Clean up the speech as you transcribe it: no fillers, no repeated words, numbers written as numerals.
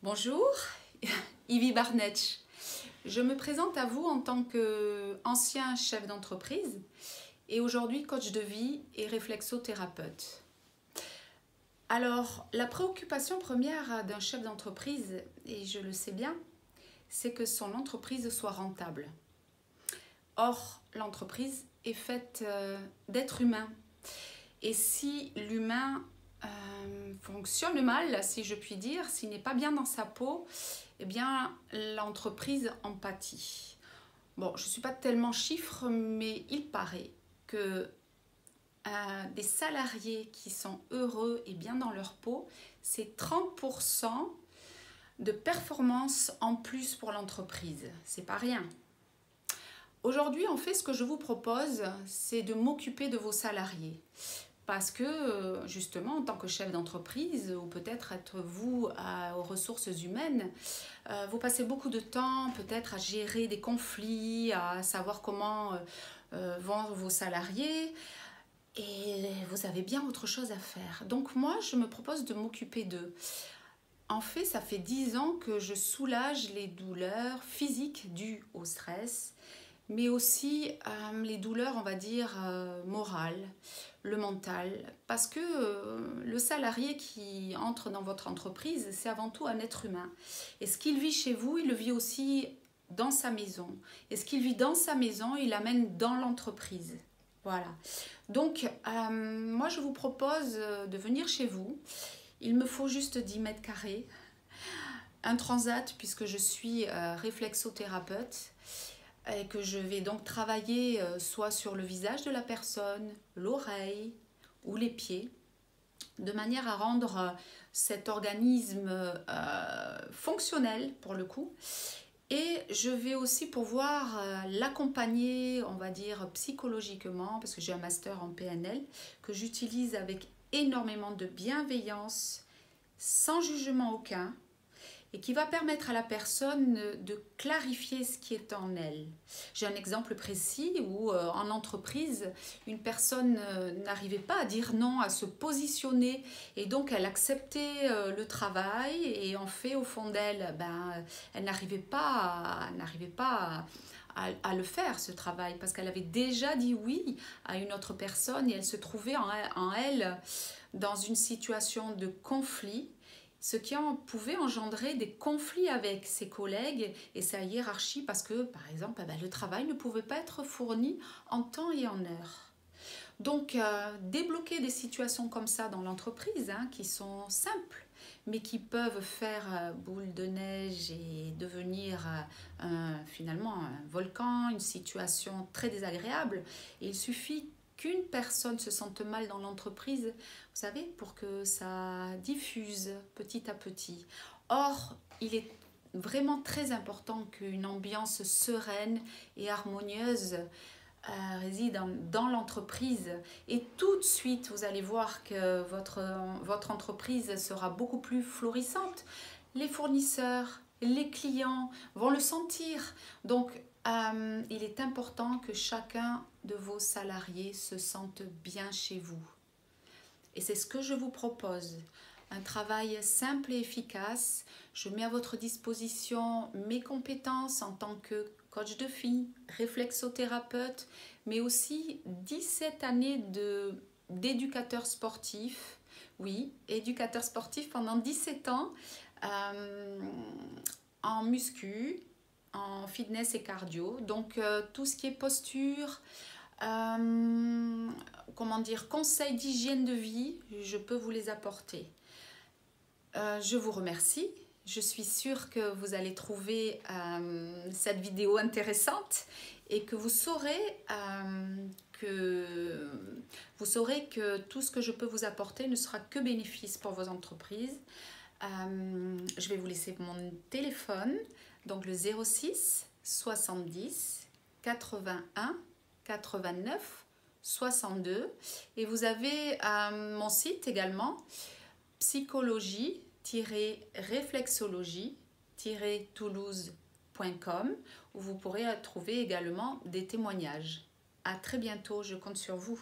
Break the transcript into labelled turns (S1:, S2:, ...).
S1: Bonjour, Yvi Barnetch. Je me présente à vous en tant qu'ancien chef d'entreprise et aujourd'hui coach de vie et réflexothérapeute. Alors, la préoccupation première d'un chef d'entreprise, et je le sais bien, c'est que son entreprise soit rentable. Or, l'entreprise est faite d'êtres humains. Et si l'humain fonctionne mal, si je puis dire, s'il n'est pas bien dans sa peau, eh bien l'entreprise en pâtit. Bon, je ne suis pas tellement chiffre, mais il paraît que des salariés qui sont heureux et bien dans leur peau, c'est 30% de performance en plus pour l'entreprise. C'est pas rien. Aujourd'hui, en fait, ce que je vous propose, c'est de m'occuper de vos salariés. Parce que, justement, en tant que chef d'entreprise, ou peut-être être vous aux ressources humaines, vous passez beaucoup de temps peut-être à gérer des conflits, à savoir comment vont vos salariés, et vous avez bien autre chose à faire. Donc moi, je me propose de m'occuper d'eux. En fait, ça fait 10 ans que je soulage les douleurs physiques dues au stress, mais aussi les douleurs, on va dire, morales, le mental. Parce que le salarié qui entre dans votre entreprise, c'est avant tout un être humain. Et ce qu'il vit chez vous, il le vit aussi dans sa maison. Et ce qu'il vit dans sa maison, il l'amène dans l'entreprise. Voilà. Donc, moi, je vous propose de venir chez vous. Il me faut juste 10 mètres carrés. Un transat, puisque je suis réflexothérapeute. Et que je vais donc travailler soit sur le visage de la personne, l'oreille ou les pieds, de manière à rendre cet organisme fonctionnel pour le coup. Et je vais aussi pouvoir l'accompagner, on va dire, psychologiquement, parce que j'ai un master en PNL, que j'utilise avec énormément de bienveillance, sans jugement aucun, et qui va permettre à la personne de clarifier ce qui est en elle. J'ai un exemple précis où en entreprise, une personne n'arrivait pas à dire non, à se positionner, et donc elle acceptait le travail, et en fait au fond d'elle, elle n'arrivait pas à le faire, ce travail, parce qu'elle avait déjà dit oui à une autre personne, et elle se trouvait en elle dans une situation de conflit, ce qui pouvait engendrer des conflits avec ses collègues et sa hiérarchie parce que, par exemple, le travail ne pouvait pas être fourni en temps et en heure. Donc, débloquer des situations comme ça dans l'entreprise, qui sont simples, mais qui peuvent faire boule de neige et devenir finalement un volcan, une situation très désagréable. Et il suffit qu'une personne se sente mal dans l'entreprise, vous savez, pour que ça diffuse petit à petit. Or, il est vraiment très important qu'une ambiance sereine et harmonieuse réside dans l'entreprise. Et tout de suite, vous allez voir que votre entreprise sera beaucoup plus florissante. Les fournisseurs, les clients vont le sentir. Donc, il est important que chacun de vos salariés se sente bien chez vous. Et c'est ce que je vous propose. Un travail simple et efficace. Je mets à votre disposition mes compétences en tant que coach de vie, réflexothérapeute, mais aussi 17 années d'éducateur sportif. Oui, éducateur sportif pendant 17 ans en muscu, en fitness et cardio. Donc tout ce qui est posture, conseils d'hygiène de vie, je peux vous les apporter. Je vous remercie. Je suis sûre que vous allez trouver cette vidéo intéressante et que vous saurez que tout ce que je peux vous apporter ne sera que bénéfice pour vos entreprises. Je vais vous laisser mon téléphone, donc le 06 70 81 89 62, et vous avez mon site également, psychologie-réflexologie-toulouse.com, où vous pourrez trouver également des témoignages. À très bientôt, je compte sur vous.